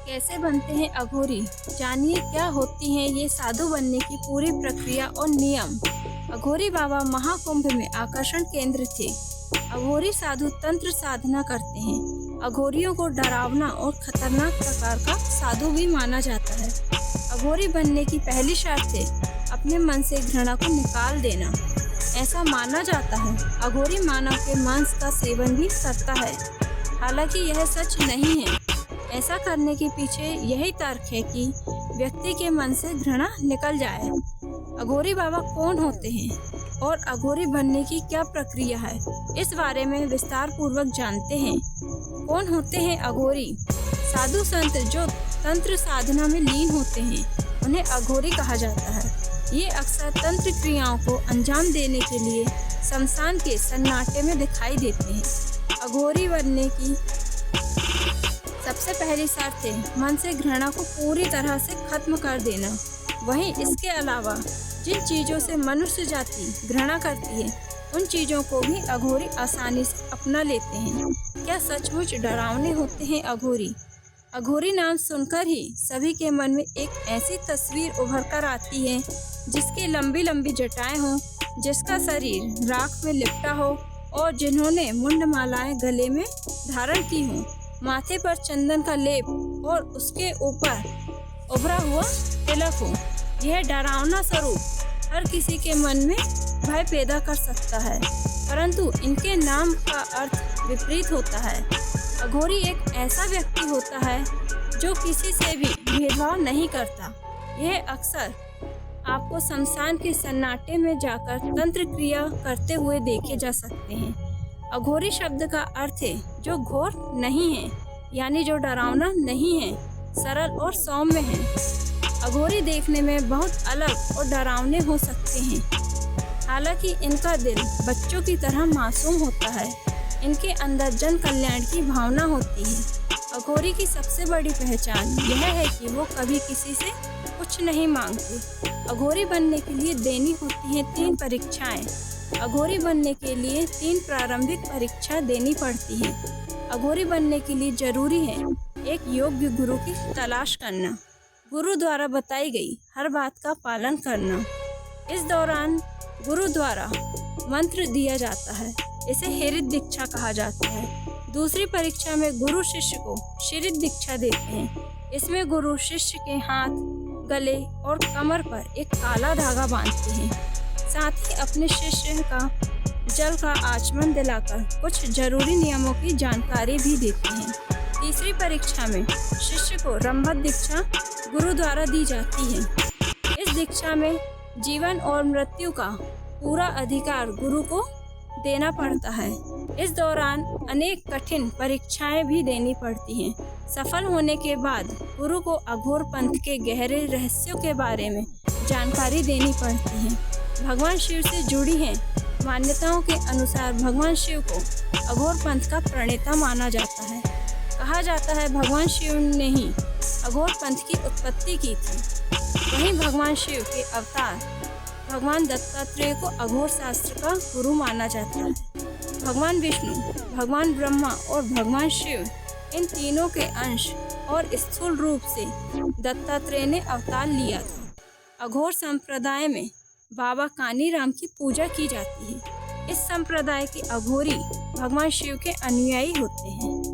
कैसे बनते हैं अघोरी? जानिए क्या होती हैं ये साधु बनने की पूरी प्रक्रिया और नियम। अघोरी बाबा महाकुंभ में आकर्षण केंद्र थे। अघोरी साधु तंत्र साधना करते हैं। अघोरियों को डरावना और खतरनाक प्रकार का साधु भी माना जाता है। अघोरी बनने की पहली शर्त है अपने मन से घृणा को निकाल देना। ऐसा माना जाता है अघोरी मानव के मांस का सेवन भी करता है, हालांकि यह सच नहीं है। ऐसा करने के पीछे यही तर्क है कि व्यक्ति के मन से घृणा निकल जाए। अघोरी बाबा कौन होते हैं और अघोरी बनने की क्या प्रक्रिया है, इस बारे में विस्तार पूर्वक जानते हैं। कौन होते हैं अघोरी? साधु संत जो तंत्र साधना में लीन होते हैं उन्हें अघोरी कहा जाता है। ये अक्सर तंत्र क्रियाओं को अंजाम देने के लिए शमशान के सन्नाटे में दिखाई देते हैं। अघोरी बनने की सबसे पहली शर्त है मन से घृणा को पूरी तरह से खत्म कर देना। वहीं इसके अलावा जिन चीज़ों से मनुष्य जाति घृणा करती है उन चीज़ों को भी अघोरी आसानी से अपना लेते हैं। क्या सचमुच डरावने होते हैं अघोरी? अघोरी नाम सुनकर ही सभी के मन में एक ऐसी तस्वीर उभर कर आती है जिसकी लंबी लंबी जटाएं हों, जिसका शरीर राख में लिपटा हो और जिन्होंने मुंडमालाएं गले में धारण की हों, माथे पर चंदन का लेप और उसके ऊपर उभरा हुआ तिलक हो। यह डरावना स्वरूप हर किसी के मन में भय पैदा कर सकता है, परंतु इनके नाम का अर्थ विपरीत होता है। अघोरी एक ऐसा व्यक्ति होता है जो किसी से भी भेदभाव नहीं करता। यह अक्सर आपको शमशान के सन्नाटे में जाकर तंत्र क्रिया करते हुए देखे जा सकते हैं। अघोरी शब्द का अर्थ है जो घोर नहीं है, यानी जो डरावना नहीं है, सरल और सौम्य है। अघोरी देखने में बहुत अलग और डरावने हो सकते हैं, हालांकि इनका दिल बच्चों की तरह मासूम होता है। इनके अंदर जन कल्याण की भावना होती है। अघोरी की सबसे बड़ी पहचान यह है कि वो कभी किसी से कुछ नहीं मांगते। अघोरी बनने के लिए देनी होती हैं 3 परीक्षाएं। अघोरी बनने के लिए 3 प्रारंभिक परीक्षा देनी पड़ती है। अघोरी बनने के लिए जरूरी है एक योग्य गुरु की तलाश करना, गुरु द्वारा बताई गई हर बात का पालन करना। इस दौरान गुरु द्वारा मंत्र दिया जाता है, इसे हेरित दीक्षा कहा जाता है। दूसरी परीक्षा में गुरु शिष्य को शिरित दीक्षा देते हैं। इसमें गुरु शिष्य के हाथ, गले और कमर पर एक काला धागा बांधते हैं। साथ ही अपने शिष्य का जल का आचमन दिलाकर कुछ जरूरी नियमों की जानकारी भी देते हैं। तीसरी परीक्षा में शिष्य को रंभत दीक्षा गुरु द्वारा दी जाती है। इस दीक्षा में जीवन और मृत्यु का पूरा अधिकार गुरु को देना पड़ता है। इस दौरान अनेक कठिन परीक्षाएं भी देनी पड़ती हैं। सफल होने के बाद गुरु को अघोर पंथ के गहरे रहस्यों के बारे में जानकारी देनी पड़ती है। भगवान शिव से जुड़ी हैं मान्यताओं के अनुसार भगवान शिव को अघोर पंथ का प्रणेता माना जाता है। कहा जाता है भगवान शिव ने ही अघोर पंथ की उत्पत्ति की थी। वहीं भगवान शिव के अवतार भगवान दत्तात्रेय को अघोर शास्त्र का गुरु माना जाता है। भगवान विष्णु, भगवान ब्रह्मा और भगवान शिव इन तीनों के अंश और स्थूल रूप से दत्तात्रेय ने अवतार लिया था। अघोर संप्रदाय में बाबा कानीराम की पूजा की जाती है। इस संप्रदाय के अघोरी भगवान शिव के अनुयायी होते हैं।